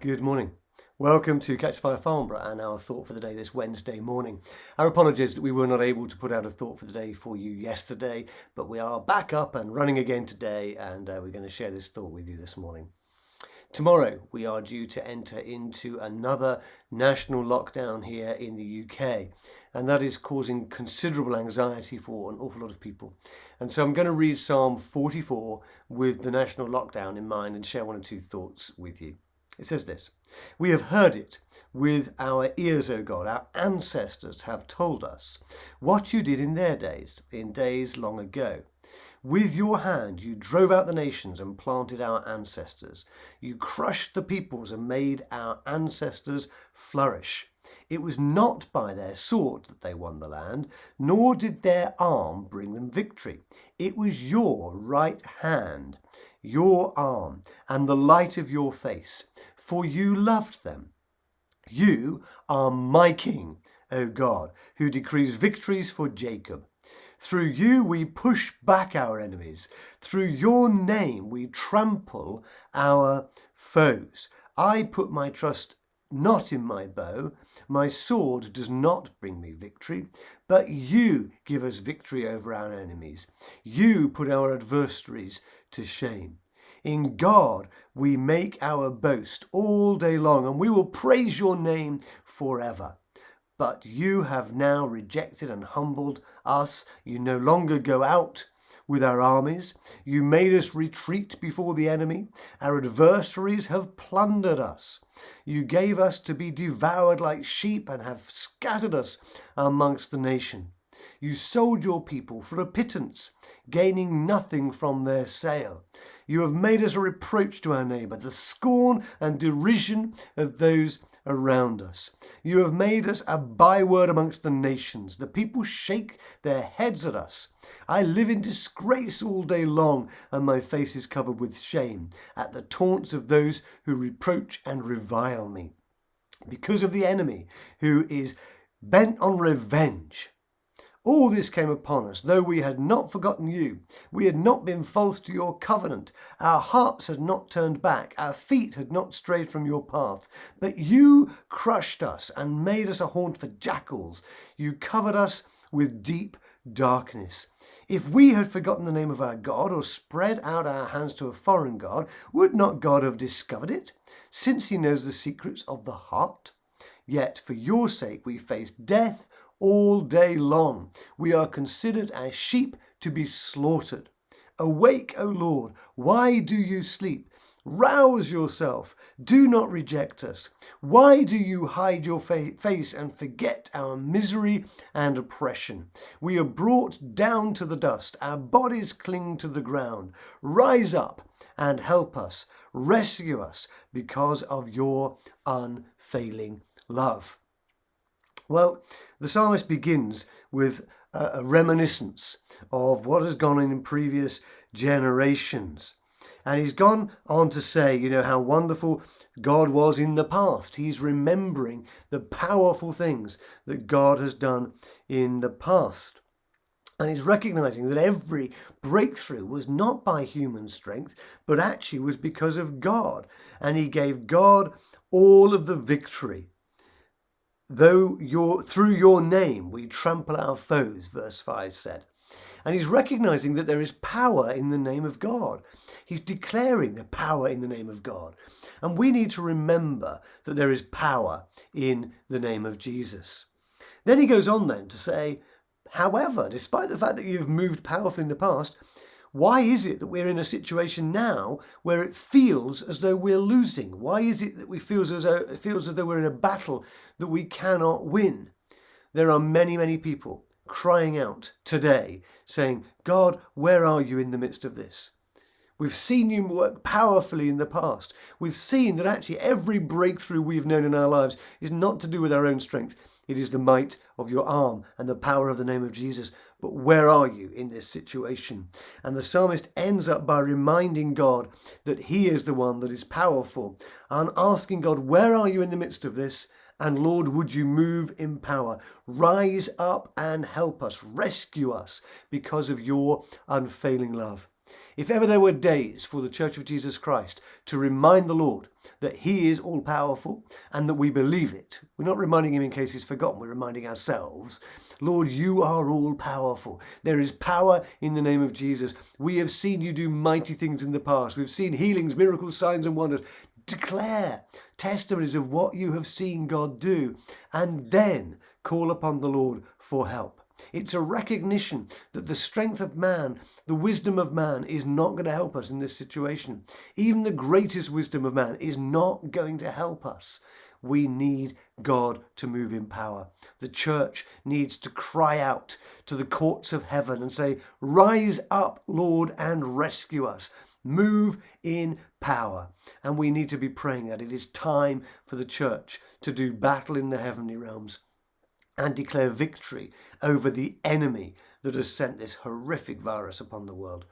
Good morning. Welcome to Catch Fire Farnborough and our thought for the day this Wednesday morning. Our apologies that we were not able to put out a thought for the day for you yesterday, but we are back up and running again today, and we're going to share this thought with you this morning. Tomorrow we are due to enter into another national lockdown here in the UK, and that is causing considerable anxiety for an awful lot of people. And so I'm going to read Psalm 44 with the national lockdown in mind and share one or two thoughts with you. It says this: "We have heard it with our ears, O God. Our ancestors have told us what you did in their days, in days long ago. With your hand you drove out the nations and planted our ancestors. You crushed the peoples and made our ancestors flourish. It was not by their sword that they won the land, nor did their arm bring them victory. It was your right hand, your arm, and the light of your face, for you loved them. You are my King, O God, who decrees victories for Jacob. Through you we push back our enemies. Through your name we trample our foes. I put my trust not in my bow. My sword does not bring me victory, but you give us victory over our enemies. You put our adversaries to shame. In God we make our boast all day long, and we will praise your name forever. But you have now rejected and humbled us. You no longer go out with our armies. You made us retreat before the enemy. Our adversaries have plundered us. You gave us to be devoured like sheep and have scattered us amongst the nation. You sold your people for a pittance, gaining nothing from their sale. You have made us a reproach to our neighbour, the scorn and derision of those around us. You have made us a byword amongst the nations. The people shake their heads at us. I live in disgrace all day long, and my face is covered with shame at the taunts of those who reproach and revile me. Because of the enemy who is bent on revenge. All this came upon us, though we had not forgotten you. We had not been false to your covenant. Our hearts had not turned back. Our feet had not strayed from your path. But you crushed us and made us a haunt for jackals. You covered us with deep darkness. If we had forgotten the name of our God or spread out our hands to a foreign god, would not God have discovered it, since he knows the secrets of the heart? Yet for your sake we face death all day long. We are considered as sheep to be slaughtered. Awake, O Lord, why do you sleep? Rouse yourself, do not reject us. Why do you hide your face and forget our misery and oppression? We are brought down to the dust, our bodies cling to the ground. Rise up and help us, rescue us because of your unfailing love." Well, the psalmist begins with a reminiscence of what has gone on in previous generations. And he's gone on to say, how wonderful God was in the past. He's remembering the powerful things that God has done in the past. And he's recognizing that every breakthrough was not by human strength, but actually was because of God. And he gave God all of the victory. Through your name we trample our foes, verse 5 said. And he's recognizing that there is power in the name of God. He's declaring the power in the name of God. And we need to remember that there is power in the name of Jesus. Then he goes on then to say, however, despite the fact that you've moved powerfully in the past, why is it that we're in a situation now where it feels as though we're losing? Why is it that it feels as though we're in a battle that we cannot win? There are many, many people crying out today saying, God, where are you in the midst of this? We've seen you work powerfully in the past. We've seen that actually every breakthrough we've known in our lives is not to do with our own strength. It is the might of your arm and the power of the name of Jesus. But where are you in this situation? And the psalmist ends up by reminding God that he is the one that is powerful and asking God, where are you in the midst of this? And Lord, would you move in power? Rise up and help us, rescue us because of your unfailing love. If ever there were days for the Church of Jesus Christ to remind the Lord that he is all-powerful and that we believe it, we're not reminding him in case he's forgotten, we're reminding ourselves, Lord, you are all-powerful. There is power in the name of Jesus. We have seen you do mighty things in the past. We've seen healings, miracles, signs and wonders. Declare testimonies of what you have seen God do, and then call upon the Lord for help. It's a recognition that the strength of man, the wisdom of man is not going to help us in this situation. Even the greatest wisdom of man is not going to help us. We need God to move in power. The church needs to cry out to the courts of heaven and say, rise up, Lord, and rescue us. Move in power. And we need to be praying that it is time for the church to do battle in the heavenly realms and declare victory over the enemy that has sent this horrific virus upon the world.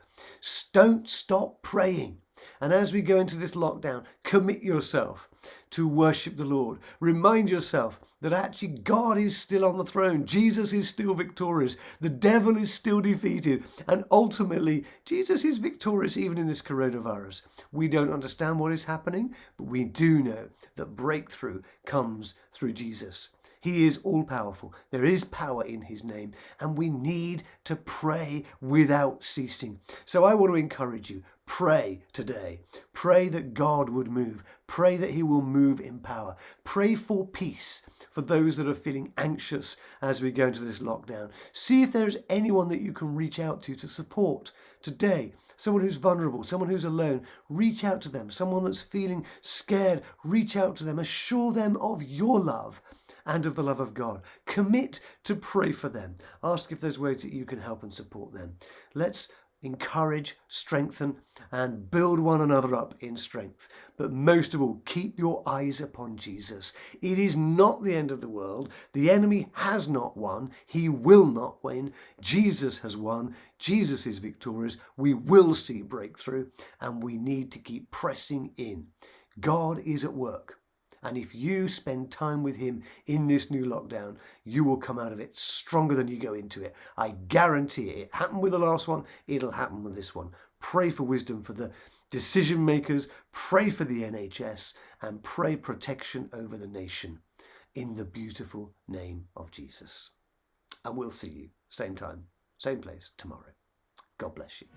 Don't stop praying. And as we go into this lockdown, commit yourself to worship the Lord. Remind yourself that actually God is still on the throne. Jesus is still victorious. The devil is still defeated. And ultimately, Jesus is victorious even in this coronavirus. We don't understand what is happening, but we do know that breakthrough comes through Jesus. He is all-powerful. There is power in his name, and we need to pray without ceasing. So I want to encourage you, pray today. Pray that God would move. Pray that he will move in power. Pray for peace for those that are feeling anxious as we go into this lockdown. See if there is anyone that you can reach out to support today. Someone who's vulnerable, someone who's alone, reach out to them. Someone that's feeling scared, reach out to them. Assure them of your love and of the love of God. Commit to pray for them. Ask if there's ways that you can help and support them. Let's encourage, strengthen, and build one another up in strength. But most of all, keep your eyes upon Jesus. It is not the end of the world. The enemy has not won. He will not win. Jesus has won. Jesus is victorious. We will see breakthrough, and we need to keep pressing in. God is at work. And if you spend time with him in this new lockdown, you will come out of it stronger than you go into it. I guarantee it. It happened with the last one. It'll happen with this one. Pray for wisdom for the decision makers. Pray for the NHS and pray protection over the nation in the beautiful name of Jesus. And we'll see you same time, same place tomorrow. God bless you.